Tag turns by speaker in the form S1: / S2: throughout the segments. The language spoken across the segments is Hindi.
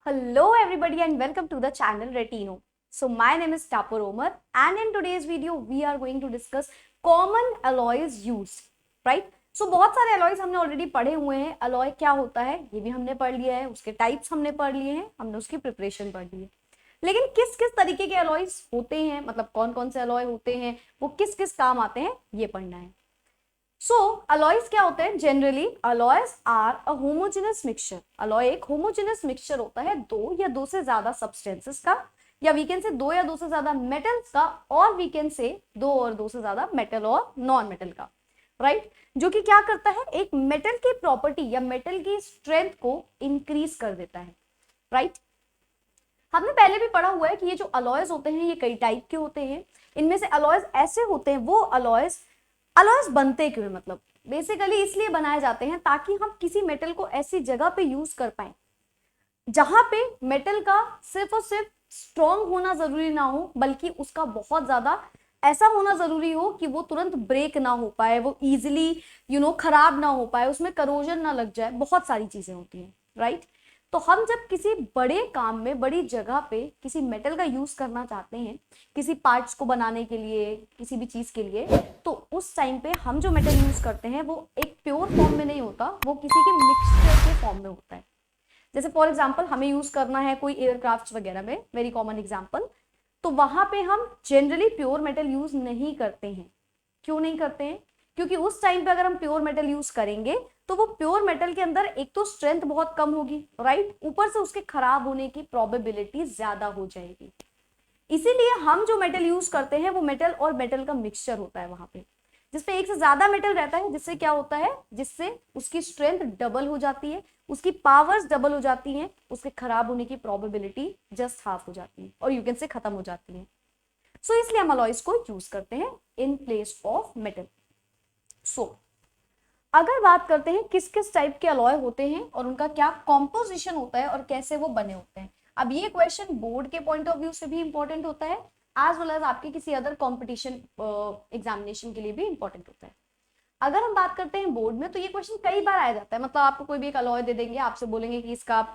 S1: Hello everybody and welcome to the channel Retino. So my name is Tapur Omar and in today's video we are going to discuss common alloys used, right? So बहुत सारे alloys हमने already पढ़े हुए हैं. Alloy क्या होता है ये भी हमने पढ़ लिया है, उसके types हमने पढ़ लिए हैं, हमने उसकी preparation पढ़ ली है. लेकिन किस किस तरीके के alloys होते हैं, मतलब कौन कौन से alloy होते हैं, वो किस किस काम आते हैं, ये पढ़ना है. सो अलॉयज क्या होते हैं? Generally alloys are a homogeneous mixture. Alloy एक होमोजेनस मिक्सचर होता है दो या दो से ज्यादा सब्सटेंसेस का, या वी कैन से दो या दो से ज्यादा मेटल्स का, और वी कैन से दो और दो से ज्यादा मेटल और नॉन मेटल का, राइट? जो कि क्या करता है, एक मेटल की प्रॉपर्टी या मेटल की स्ट्रेंथ को इंक्रीज कर देता है, राइट? हमने पहले भी पढ़ा हुआ है कि ये जो अलॉयज होते हैं ये कई टाइप के होते हैं. इनमें से अलॉयज ऐसे होते हैं, वो अलॉयज बनते क्यों है, मतलब बेसिकली इसलिए बनाए जाते हैं ताकि हम किसी मेटल को ऐसी जगह पे यूज कर पाए जहां पे मेटल का सिर्फ और सिर्फ स्ट्रॉन्ग होना जरूरी ना हो, बल्कि उसका बहुत ज्यादा ऐसा होना जरूरी हो कि वो तुरंत ब्रेक ना हो पाए, वो इजिली खराब ना हो पाए, उसमें करोजन ना लग जाए. बहुत सारी चीजें होती हैं, राइट? तो हम जब किसी बड़े काम में, बड़ी जगह पे किसी मेटल का यूज करना चाहते हैं, किसी पार्ट्स को बनाने के लिए, किसी भी चीज के लिए, तो उस टाइम पे हम जो मेटल यूज करते हैं वो एक प्योर फॉर्म में नहीं होता, वो किसी के मिक्सचर के फॉर्म में होता है. जैसे फॉर एग्जाम्पल हमें यूज करना है कोई एयरक्राफ्ट वगैरह में, वेरी कॉमन एग्जाम्पल, तो वहां पे हम जनरली प्योर मेटल यूज नहीं करते हैं. क्यों नहीं करते हैं? क्योंकि उस टाइम पे अगर हम प्योर मेटल यूज करेंगे तो वो प्योर मेटल के अंदर एक तो स्ट्रेंथ बहुत कम होगी, राइट? ऊपर से उसके खराब होने की प्रोबेबिलिटी ज्यादा हो जाएगी. इसीलिए हम जो मेटल यूज करते हैं वो मेटल और मेटल का मिक्सचर होता है वहां पे, जिसपे एक से ज्यादा मेटल रहता है, जिससे क्या होता है, जिससे उसकी स्ट्रेंथ डबल हो जाती है, उसकी पावर्स डबल हो जाती हैं, उसके खराब होने की प्रोबेबिलिटी जस्ट हाफ हो जाती है, और यू कैन से खत्म हो जाती है. सो इसलिए हम अलॉयज को यूज करते हैं इन प्लेस ऑफ मेटल. सो अगर बात करते हैं किस किस टाइप के अलॉय होते हैं और उनका क्या कॉम्पोजिशन होता है और कैसे वो बने होते हैं, अब ये क्वेश्चन बोर्ड के पॉइंट ऑफ व्यू से भी इंपॉर्टेंट होता है, एज वेल एज आपके किसी अदर कॉम्पिटिशन एग्जामिनेशन के लिए भी इंपॉर्टेंट होता है. अगर हम बात करते हैं बोर्ड में, तो ये क्वेश्चन कई बार आया जाता है. मतलब आपको कोई भी एक अलॉय दे देंगे, आपसे बोलेंगे कि इसका आप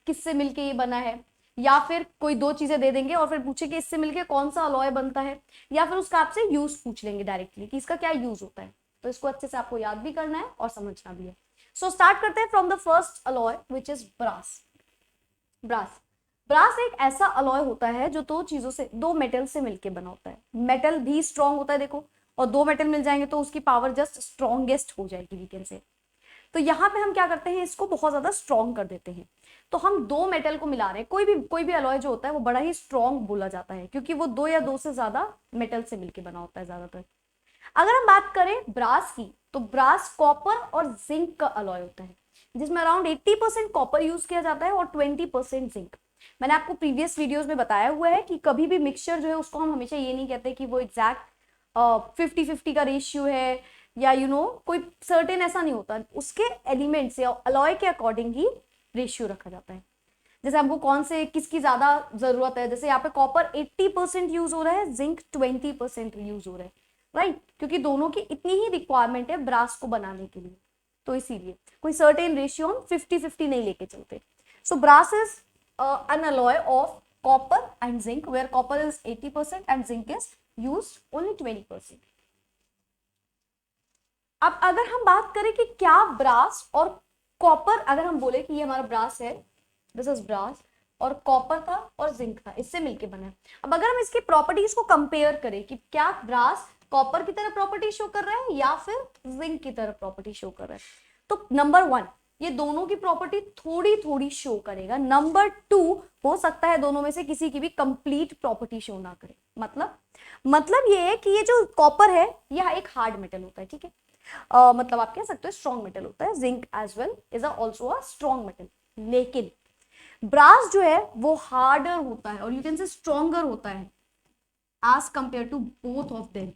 S1: किससे मिलके ये बना है, या फिर कोई दो चीजें दे देंगे और फिर पूछे कि इससे मिलके कौन सा अलॉय बनता है, या फिर उसका आपसे यूज पूछ लेंगे डायरेक्टली कि इसका क्या यूज होता है. तो इसको अच्छे से आपको याद भी करना है और समझना भी है. सो स्टार्ट करते हैं from the first alloy which is brass. Brass brass एक ऐसा अलॉय होता है जो दो चीजों से, दो मेटल से मिलके बना होता है. मेटल भी स्ट्रॉन्ग होता है, देखो, और दो मेटल मिल जाएंगे तो उसकी पावर जस्ट स्ट्रॉन्गेस्ट हो जाएगी, वी कैन से. तो यहाँ पे हम क्या करते हैं, इसको बहुत ज्यादा स्ट्रॉन्ग कर देते हैं. तो हम दो मेटल को मिला रहे हैं. कोई भी अलॉय जो होता है वो बड़ा ही स्ट्रॉन्ग बोला जाता है, क्योंकि वो दो या दो से ज्यादा मेटल से मिलके बना होता है ज्यादातर. अगर हम बात करें ब्रास की, तो ब्रास कॉपर और जिंक का अलॉय होता है, जिसमें अराउंड 80% कॉपर यूज किया जाता है और 20% जिंक. मैंने आपको प्रीवियस वीडियोस में बताया हुआ है कि कभी भी मिक्सचर जो है उसको हम हमेशा ये नहीं कहते कि वो एग्जैक्ट 50-50 का रेशियो है, या कोई सर्टेन ऐसा नहीं होता. उसके एलिमेंट्स या अलॉय के अकॉर्डिंग ही रेशियो रखा जाता है. जैसे हमको कौन से किसकी ज्यादा जरूरत है, जैसे यहाँ पे कॉपर 80% यूज हो रहा है, जिंक 20% यूज हो रहा है, राइट? क्योंकि दोनों की इतनी ही रिक्वायरमेंट है ब्रास को बनाने के लिए, तो इसीलिए कोई सर्टेन रेशियो हम 50-50 नहीं लेके चलते. So brass is an alloy of copper and zinc, where copper is 80% and zinc is used only 20%. अब अगर हम बात करें कि क्या ब्रास और कॉपर, अगर हम बोले कि ये हमारा ब्रास है, दिस इज ब्रास, और कॉपर था और जिंक था, इससे मिलके बना है. अब अगर हम इसकी प्रॉपर्टीज को कंपेयर करें कि क्या ब्रास कॉपर की तरह प्रॉपर्टी शो कर रहा है या फिर जिंक की तरह प्रॉपर्टी शो कर रहा है, तो नंबर 1 ये दोनों की प्रॉपर्टी थोड़ी थोड़ी शो करेगा. नंबर 2 हो सकता है दोनों में से किसी की भी कंप्लीट प्रॉपर्टी शो ना करे. मतलब ये है कि ये जो कॉपर है यह एक हार्ड मेटल होता है, ठीक है? मतलब आप कह सकते हो स्ट्रॉन्ग मेटल होता है. Zinc as well is also a strong metal. लेकिन ब्रास जो है वो हार्डर होता है और यू कैन से स्ट्रॉन्गर होता है as compare to both of them.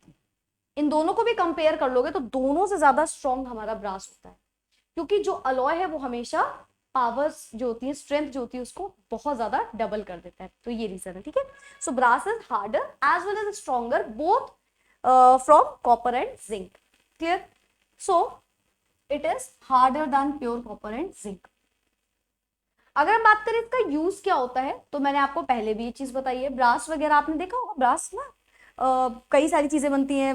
S1: इन दोनों को भी कंपेयर कर लोगे तो दोनों से ज्यादा स्ट्रॉन्ग हमारा ब्रास होता है, क्योंकि जो अलॉय है वो हमेशा पावर्स जो होती है, स्ट्रेंथ जो होती है, उसको बहुत ज्यादा डबल कर देता है. तो ये रीजन है, ठीक है? So brass is harder as well as stronger both from copper and zinc. Clear? So it is harder than pure copper and zinc. अगर हम बात करें इसका यूज क्या होता है, तो मैंने आपको पहले भी ये चीज बताई है, ब्रास वगैरह आपने देखा होगा, ब्रास ना कई सारी चीजें बनती हैं।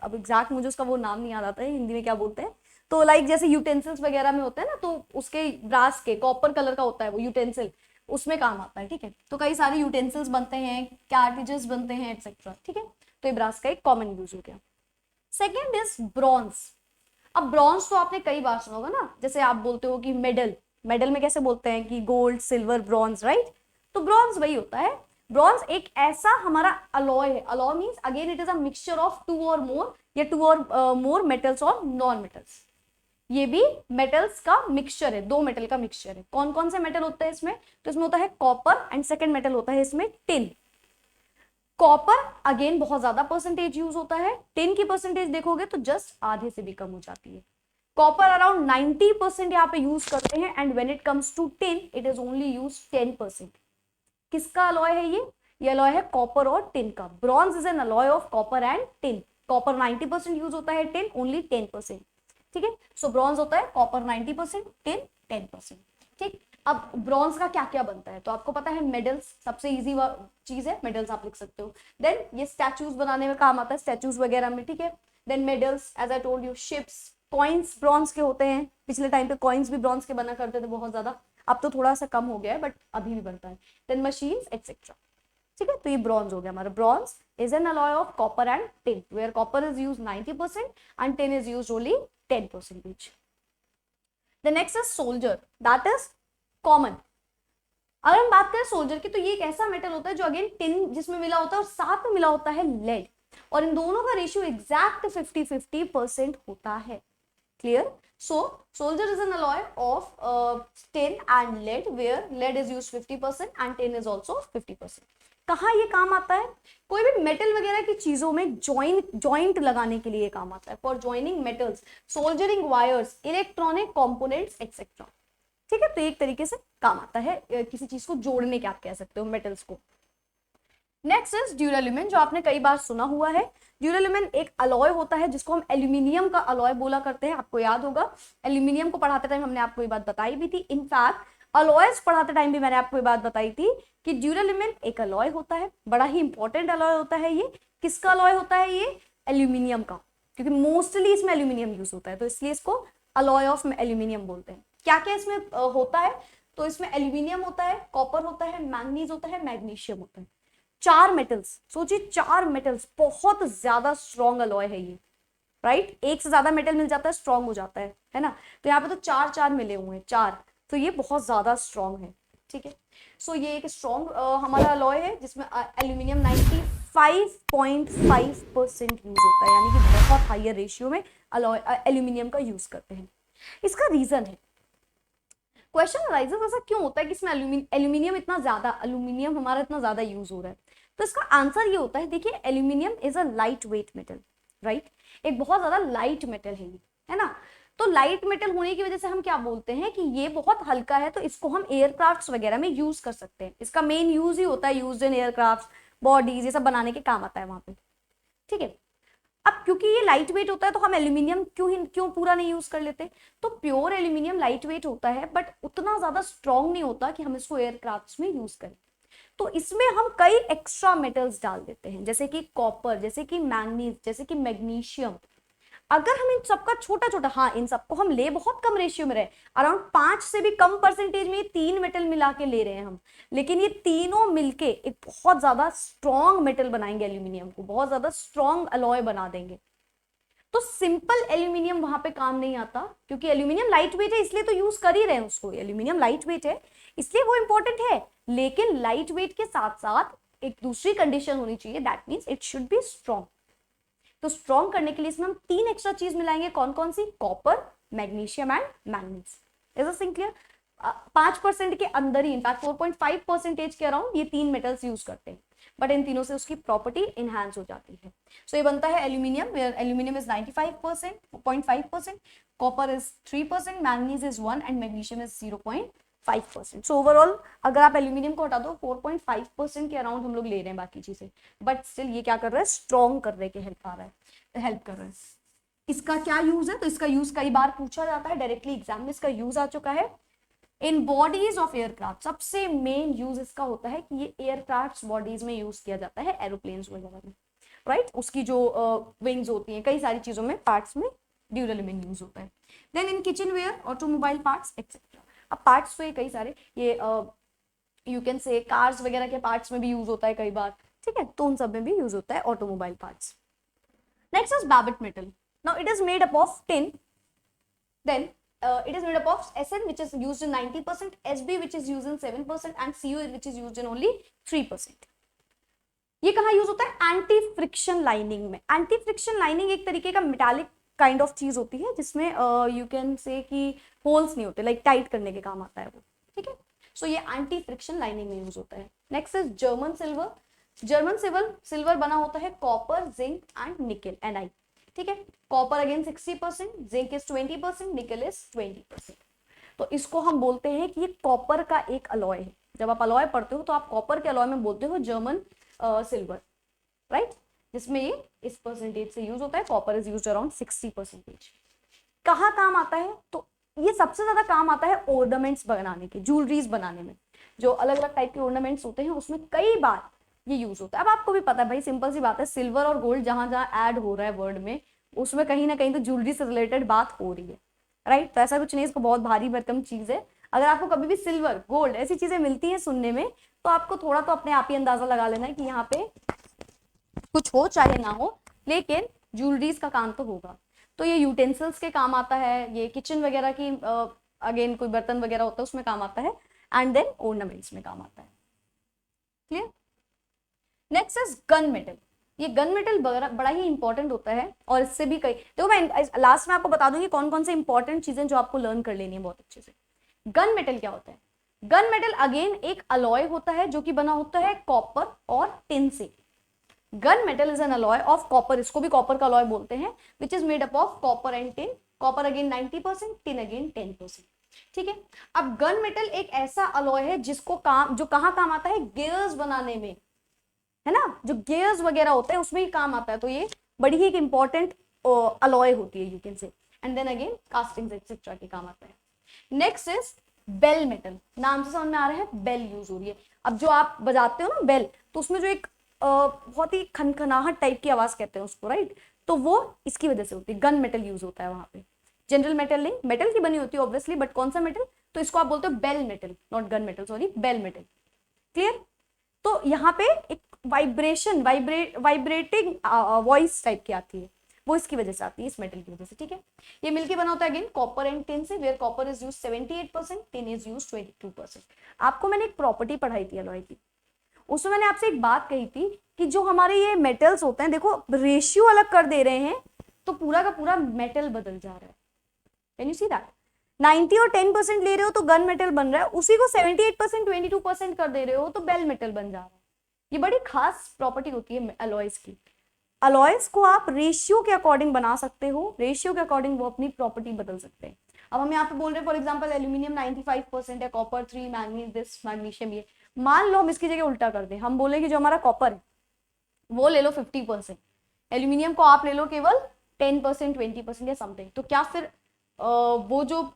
S1: अब एग्जैक्ट मुझे उसका वो नाम नहीं याद आता है हिंदी में क्या बोलते हैं, तो लाइक जैसे यूटेंसिल्स वगैरह में होता है ना, तो उसके ब्रास के कॉपर कलर का होता है वो यूटेंसिल, उसमें काम आता है। ठीक है, तो कई सारे यूटेंसिल्स बनते हैं, कार्टिजेस बनते हैं एक्सेट्रा। ठीक है, तो ये ब्रास का एक कॉमन यूज हो गया। Second is bronze. अब ब्रॉन्ज तो आपने कई बार सुना होगा ना, जैसे आप बोलते हो कि मेडल, मेडल में कैसे बोलते हैं कि गोल्ड सिल्वर ब्रॉन्ज, राइट? तो ब्रॉन्ज वही होता है। ब्रॉन्ज एक ऐसा हमारा अलॉय है, alloy means again it is a mixture of two or more या two or more metals or non metals. ये भी मेटल्स का मिक्सचर है, दो मेटल का मिक्सचर है। कौन कौन से मेटल होते हैं इसमें? तो इसमें होता है कॉपर एंड सेकेंड मेटल होता है इसमें टिन। कॉपर अगेन बहुत ज्यादा परसेंटेज यूज होता है, टिन की परसेंटेज देखोगे तो जस्ट आधे से भी कम हो जाती है। कॉपर अराउंड 90% यहाँ पे यूज करते हैं and when it comes to tin it is only use 10%। किसका अलॉय है ये अलॉय है कॉपर और टिन का। Bronze is an alloy of copper and tin. Copper 90% use होता है, टिन ओनली 10%। ठीक है, सो ब्रॉन्ज होता है कॉपर 90%, टिन 10%। ठीक, अब ब्रॉन्ज का क्या क्या बनता है तो आपको पता है, मेडल्स सबसे इजी चीज है, मेडल्स आप लिख सकते हो। देन ये स्टैचूज बनाने में काम आता है, स्टैचूज वगैरह में। ठीक है, then medals as I told you, ships, coins bronze के होते हैं। पिछले टाइम पे कॉइन्स भी ब्रॉन्ज के बना करते थे बहुत ज्यादा, अब तो थोड़ा सा कम हो गया है बट अभी भी बनता है। Then machines etcetera. ठीक है, तो ये ब्रॉन्ज हो गया हमारा। Bronze is an alloy of copper and tin, where copper is use 90% and tin is use only 10%। The next is soldier, that is common। अगर हम बात करें सोल्जर की, तो ये एक ऐसा मेटल होता है जो अगेन टिन जिसमें मिला होता है और साथ में मिला होता है लेड, और इन दोनों का रेशियो एग्जैक्ट 50-50% होता है। Clear? So solder is an alloy of tin and lead, where lead is used 50% and tin is also 50%। कहाँ ये काम आता है? कोई भी मेटल वगैरह की चीजों में जॉइंट लगाने के लिए काम आता है, for joining metals, soldiering wires, electronic components etcetera. ठीक है, तो एक तरीके से काम आता है किसी चीज को जोड़ने के, आप कह सकते हो मेटल्स को। नेक्स्ट इज ड्यूरेलिमिन, जो आपने कई बार सुना हुआ है। ड्यूरेलिमिन एक अलॉय होता है जिसको हम एल्यूमिनियम का अलॉय बोला करते हैं, आपको याद होगा। एल्यूमिनियम को पढ़ाते टाइम हमने आपको ये बात बताई भी थी। इनफैक्ट अलॉयज पढ़ाते टाइम भी मैंने आपको ये बात बताई थी कि ड्यूरेलिमिन एक अलॉय होता है, बड़ा ही इंपॉर्टेंट अलॉय होता है ये। किसका अलॉय होता है ये? एल्यूमिनियम का, क्योंकि मोस्टली इसमें एल्यूमिनियम यूज होता है, तो इसलिए इसको अलॉय ऑफ एल्यूमिनियम बोलते हैं। क्या क्या इसमें होता है? तो इसमें एल्यूमिनियम होता है, कॉपर होता है, मैंगनीज होता है, मैग्नीशियम होता है। चार मेटल्स, सोचिए चार मेटल्स, बहुत ज्यादा स्ट्रॉन्ग अलॉय है ये, राइट? एक से ज्यादा मेटल मिल जाता है स्ट्रॉन्ग हो जाता है ना? तो यहाँ पे तो चार चार मिले हुए हैं, चार, तो ये बहुत ज्यादा स्ट्रॉन्ग है। ठीक है, सो ये एक स्ट्रॉन्ग हमारा अलॉय है जिसमें एल्यूमिनियम 95.5% यूज होता है, यानी कि बहुत हायर रेशियो में अलॉय एल्यूमिनियम का यूज करते हैं। इसका रीजन है, क्वेश्चन अराइजेस ऐसा क्यों होता है कि इसमें एल्यूमिनियम इतना ज्यादा, एल्यूमिनियम हमारा इतना ज्यादा यूज हो रहा है? तो इसका आंसर ये होता है, देखिए aluminium is a light weight metal, right? एक बहुत ज्यादा लाइट मेटल है ये, है ना? तो लाइट मेटल होने की वजह से हम क्या बोलते हैं कि ये बहुत हल्का है, तो इसको हम एयरक्राफ्ट्स वगैरह में यूज कर सकते हैं। इसका मेन यूज ही होता है, यूज इन एयरक्राफ्ट, बॉडीज, ये सब बनाने के काम आता है वहां पे। ठीक है, अब क्योंकि ये लाइट वेट होता है तो हम एल्यूमिनियम क्यों पूरा नहीं यूज कर लेते? तो प्योर एल्यूमिनियम लाइट वेट होता है बट उतना ज्यादा स्ट्रॉन्ग नहीं होता कि हम इसको एयरक्राफ्ट्स में यूज करें। तो इसमें हम कई एक्स्ट्रा मेटल्स डाल देते हैं, जैसे कि कॉपर, जैसे कि मैंगनीज, जैसे कि मैग्नीशियम। अगर हम इन सबका छोटा छोटा, हाँ इन सबको हम ले बहुत कम रेशियो में रहे, अराउंड 5 से भी कम परसेंटेज में ये तीन मेटल मिला के ले रहे हैं हम, लेकिन ये तीनों मिलके एक बहुत ज्यादा स्ट्रॉन्ग मेटल बनाएंगे, एल्यूमिनियम को बहुत ज्यादा स्ट्रॉन्ग अलॉय बना देंगे। तो सिंपल एल्यूमिनियम वहां पे काम नहीं आता, क्योंकि एल्यूमिनियम लाइट वेट है इसलिए तो यूज कर ही रहे हैं उसको, एल्यूमिनियम लाइट वेट है इसलिए वो इंपॉर्टेंट है। लेकिन लाइट वेट के साथ साथ एक दूसरी कंडीशन होनी चाहिए, that means it should be strong. तो स्ट्रॉन्ग करने के लिए इसमें हम तीन एक्स्ट्रा चीज मिलाएंगे, कौन कौन सी? Copper, magnesium and manganese. Is it clear? 5% के अंदर ही, इनफैक्ट 4.5% के अराउंड ये तीन मेटल्स यूज करते हैं, बट इन तीनों से उसकी प्रॉपर्टी इनहैंस हो जाती है। सो ये बनता है aluminium, where aluminium is 95.5%, copper is 3%, manganese is 1 and magnesium is 0.5%। So overall अगर आप एल्यूमिनियम को हटा दो 4.5% के अराउंड हम लोग ले रहे हैं बाकी चीजें, बट स्टिल ये क्या कर रहा है? स्ट्रॉन्ग करने के हेल्प कर रहा है। इसका क्या यूज है? तो इसका यूज कई बार पूछा जाता है, डायरेक्टली एग्जाम में इसका यूज आ चुका है। इन बॉडीज ऑफ एयरक्राफ्ट सबसे मेन यूज इसका होता है कि ये एयरक्राफ्ट बॉडीज में यूज किया जाता है, एरोप्लेन्स वगैरह में, राइट। उसकी जो विंग्स होती हैं, कई सारी चीजों में, पार्ट्स में ड्यूरेलिन यूज होता है। Then in kitchen ware, automobile parts etcetera. अब पार्ट्स तो ये कई सारे, ये यू कैन से कार्स वगैरह के पार्ट्स में भी यूज होता है कई बार, ठीक है, तो उन सब में भी यूज होता है automobile parts. Next is babbitt metal. Now it is made up of tin, then it is made up of Sn which is used in 90%, Sb which is used in 7% and Cu which is used in only 3%. ये कहाँ यूज होता है? एंटी फ्रिक्शन लाइनिंग में। एंटी फ्रिक्शन लाइनिंग एक तरीके का मेटालिक काइंड ऑफ चीज होती है जिसमें यू कैन से कि होल्स नहीं होते, लाइक टाइट करने के काम आता है वो, ठीक है। सो ये एंटी फ्रिक्शन लाइनिंग में यूज होता है। Next is German silver. German silver बना होता है कॉपर, जिंक एंड निकल, Ni, ठीक है। कॉपर अगेन 60%, जिंक इज 20%, निकल इज 20%। तो इसको हम बोलते हैं कि ये कॉपर का एक अलॉय है। जब आप अलॉय पढ़ते हो तो आप कॉपर के अलॉय में बोलते हो जर्मन सिल्वर, राइट, जिसमें ये इस परसेंटेज से यूज होता है। Copper is use around 60%। कहाँ काम आता है? तो ये सबसे ज्यादा काम आता है ऑर्नामेंट्स बनाने के, ज्वेलरीज बनाने में। जो अलग अलग टाइप के ऑर्नामेंट्स होते हैं उसमें कई बार ये यूज होता है। अब आपको भी पता है भाई, सिंपल सी बात है, सिल्वर और गोल्ड जहां जहां ऐड हो रहा है वर्ड में, उसमें कहीं ना कहीं तो ज्वेलरी से रिलेटेड बात हो रही है, राइट। तो ऐसा कुछ नहीं, इसको बहुत भारी भरकम चीज है। अगर आपको कभी भी सिल्वर, गोल्ड ऐसी चीजें मिलती हैं सुनने में, तो आपको थोड़ा तो अपने आप ही अंदाजा लगा लेना है कि यहाँ पे कुछ हो चाहे ना हो, लेकिन ज्वेलरीज का काम तो होगा। तो ये यूटेंसिल्स के काम आता है, ये किचन वगैरह की अगेन कोई बर्तन वगैरह होता है उसमें काम आता है, एंड देन ऑर्नामेंट्स में काम आता है। Clear? Next is gun metal. ये गन मेटल बड़ा ही इंपॉर्टेंट होता है, और इससे भी कई, देखो मैं लास्ट में आपको बता दूंगी कौन कौन से इंपॉर्टेंट चीजें जो आपको लर्न कर लेनी है बहुत अच्छे से। गन मेटल क्या होता है? गन मेटल अगेन एक अलॉय होता है जो कि बना होता है कॉपर और टिन से। Gun metal is an alloy of copper, इसको भी कॉपर का अलॉय बोलते हैं, which is made up of copper and tin. Copper again 90%, tin again 10%, ठीक है। अब गन मेटल एक ऐसा अलॉय है जिसको काम, जो कहाँ काम आता है? गियर्स बनाने में, है ना, जो गियर्स वगैरह होते हैं उसमें ही काम आता है। तो ये बड़ी ही एक इंपॉर्टेंट अलॉय होती है, you can say. And then again castings etcetera के काम आता है। Next is bell metal. नाम से समझ में आ रहा है, बेल यूज हो रही है। अब जो आप बजाते हो ना बेल, तो उसमें जो एक बहुत ही खनखनाहट टाइप की आवाज कहते हैं उसको, राइट, तो वो इसकी वजह से होती है। गन मेटल यूज होता है वहां पे। जनरल मेटल नहीं, मेटल की बनी होती है ऑब्वियसली, बट कौन सा मेटल? तो इसको आप बोलते हो bell metal, not gun metal, sorry, bell metal. Clear? तो यहाँ पे एक वाइब्रेशन, वाइब्रेटिंग वॉइस टाइप की आती है, वो इसकी वजह से आती है, इस मेटल की वजह से, ठीक है। ये मिलके बना होता है अगेन कॉपर एंड टिन से, where copper is use 78%, tin is use 22%। आपको मैंने एक प्रॉपर्टी पढ़ाई थी अलॉय की, उसमें मैंने आपसे एक बात कही थी कि जो हमारे ये मेटल्स होते हैं, देखो रेशियो अलग कर दे रहे हैं तो पूरा का पूरा मेटल बदल जा रहा है। Can you see that? 90 और 10% ले रहे हो तो गन मेटल बन रहा है, उसी को 78% 22% कर दे रहे हो तो बेल मेटल बन जा रहा है। ये बड़ी खास प्रॉपर्टी होती है अलॉयज की। अलॉयज को आप रेशियो के अकॉर्डिंग बना सकते हो, रेशियो के अकॉर्डिंग वो अपनी प्रॉपर्टी बदल सकते हैं। अब हम यहाँ पे बोल रहे हैं फॉर एग्जांपल एल्यूमिनियम 95% है, कॉपर 3, मैंगनीज दिस, मैग्नीशियम ये। मान लो हम इसकी जगह उल्टा कर दें, हम बोले कि जो हमारा कॉपर है वो ले लो 50%, एल्यूमिनियम को आप ले लो केवल 10%, 20% या समथिंग, तो क्या फिर वो जो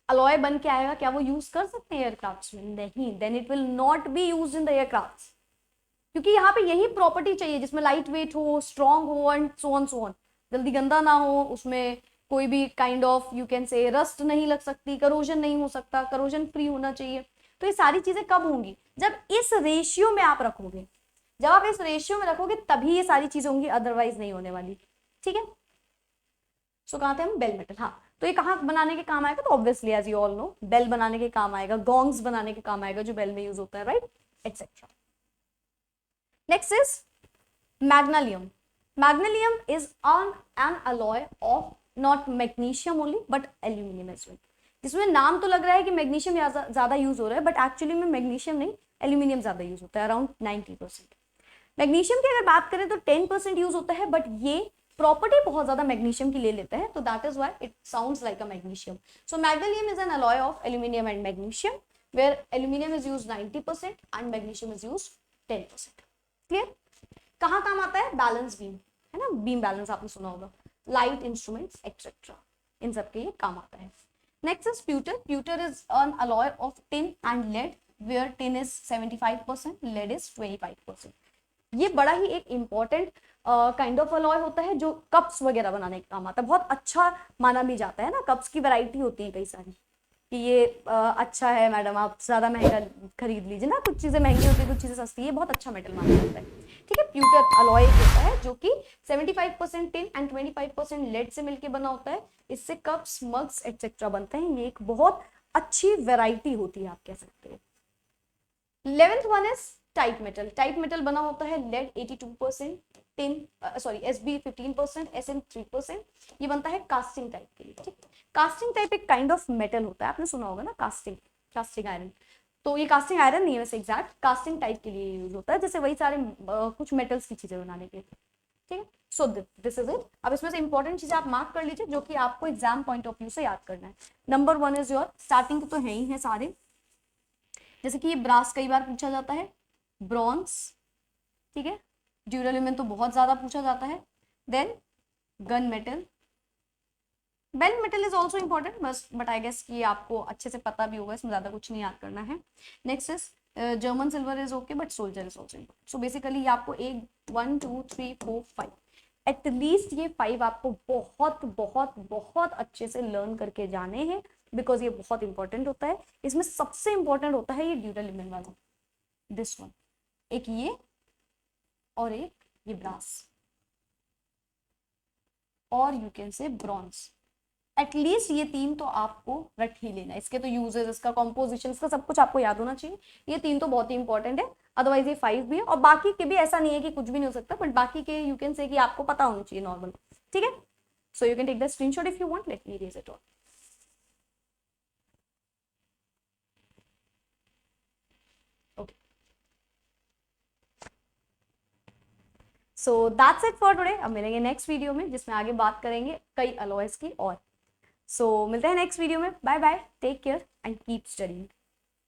S1: अलॉय बन के आएगा क्या वो यूज कर सकते हैं एयरक्राफ्ट में? नहीं, then it will not be used in the aircraft, क्योंकि यहाँ पे यही प्रॉपर्टी चाहिए जिसमें लाइट वेट हो, स्ट्रॉन्ग हो एंड सो ऑन, जल्दी गंदा ना हो, उसमें कोई भी kind of you can say rust नहीं लग सकती, करोजन नहीं हो सकता, करोजन फ्री होना चाहिए। तो ये सारी चीजें कब होंगी? जब इस रेशियो में आप रखोगे, जब आप इस रेशियो में रखोगे तभी ये सारी चीजें होंगी, अदरवाइज नहीं होने वाली, ठीक है। सो कहाँ थे हम? Bell metal. हाँ, तो ये कहाँ बनाने के काम आएगा? तो obviously as you all know, bell बनाने के काम आएगा, गॉन्ग्स बनाने के काम आएगा जो बेल में यूज होता है, right, etcetera. Next is magnesium. Magnesium is an alloy of not magnesium only but aluminum as well. जिसमें नाम तो लग रहा है कि मैग्नीशियम ज्यादा यूज हो रहा है, बट एक्चुअली में मैग्नीशियम नहीं, एल्यूमिनियम ज्यादा यूज होता है, अराउंड 90%। मैग्नीशियम की अगर बात करें तो 10% यूज होता है, बट ये प्रॉपर्टी बहुत ज्यादा मैग्नीशियम की ले लेता है, तो that is why it sounds like a magnesium. So magnesium is an alloy of aluminium and magnesium, where aluminium is use 90% and magnesium is use 10%। Clear? कहाँ काम आता है? बैलेंस बीम, है ना, बीम बैलेंस आपने सुना होगा, लाइट इंस्ट्रूमेंट्स एक्सेट्रा, इन सब के ये काम आता है। Next is pewter. Pewter is an alloy of tin and lead, where tin is 75%, lead is 25%. ये बड़ा ही एक इम्पॉर्टेंट काइंड ऑफ अलॉय होता है जो कप्स वगैरह बनाने का काम आता है। बहुत अच्छा माना भी जाता है ना, कप्स की वैरायटी होती है कई सारी, कि ये अच्छा है मैडम, आप ज़्यादा महंगा खरीद लीजिए ना, कुछ चीज़ें महंगी होती है, कुछ चीज़ें सस्ती है, बहुत अच्छा मेटल माना जाता है। ठीक है, प्यूटर अलॉय होता है जो कि 75% टिन एंड 25% लेड से मिलकर बना होता है। इससे कप्स, मग्स एटसेट्रा बनते हैं। ये एक बहुत अच्छी वेराइटी होती है, आप कह सकते हो। 11th one is type metal. Type metal बना होता है लेड 82%, टिन SB 15%, SN 3%। ये बनता है कास्टिंग टाइप के लिए। ठीक, कास्टिंग टाइप एक काइंड ऑफ मेटल होता है, आपने सुना होगा ना, कास्टिंग आयरन। तो ये कास्टिंग आयरन नहीं है वैसे, एग्जैक्ट कास्टिंग टाइप के लिए यूज होता है, जैसे वही सारे कुछ मेटल्स की चीजें बनाने के लिए। ठीक है, सो दिस इज इट। अब इसमें से इंपॉर्टेंट चीजें आप मार्क कर लीजिए जो कि आपको एग्जाम पॉइंट ऑफ व्यू से याद करना है। नंबर 1 इज योर, स्टार्टिंग तो है ही है सारे, जैसे कि ये ब्रास कई बार पूछा जाता है, ब्रॉन्ज, ठीक है, ड्यूरेलिउमिन तो बहुत ज्यादा पूछा जाता है, then gun metal, bell metal is also important, but I guess कि आपको अच्छे से पता भी होगा, इसमें ज्यादा कुछ नहीं याद करना है। Next is German silver is okay, but soldier is also important. So basically ये आपको 1 2 3 4 5 एटलीस्ट ये 5 आपको बहुत बहुत बहुत अच्छे से लर्न करके जाने हैं, बिकॉज ये बहुत इंपॉर्टेंट होता है। इसमें सबसे इंपॉर्टेंट होता है ये ड्यूरेलिउमिन वाला, दिस वन, एक ये और एक ये ब्रास, और यू कैन से ब्रॉन्ज। एटलीस्ट ये 3 तो आपको रट ही लेना है। इसके तो यूजेस, इसका कॉम्पोजिशन, इसका सब कुछ आपको याद होना चाहिए। ये 3 तो बहुत ही इंपॉर्टेंट है, अदरवाइज ये 5 भी है, और बाकी के भी ऐसा नहीं है कि कुछ भी नहीं हो सकता, बट बाकी के यू कैन से कि आपको पता होना चाहिए नॉर्मल। ठीक है, so you can take the screenshot if you want, let me erase it all. Okay, so that's it for today. अब मिलेंगे नेक्स्ट वीडियो में, जिसमें आगे बात करेंगे कई अलॉयज की और। सो मिलते हैं नेक्स्ट वीडियो में। Bye bye, take care and keep studying.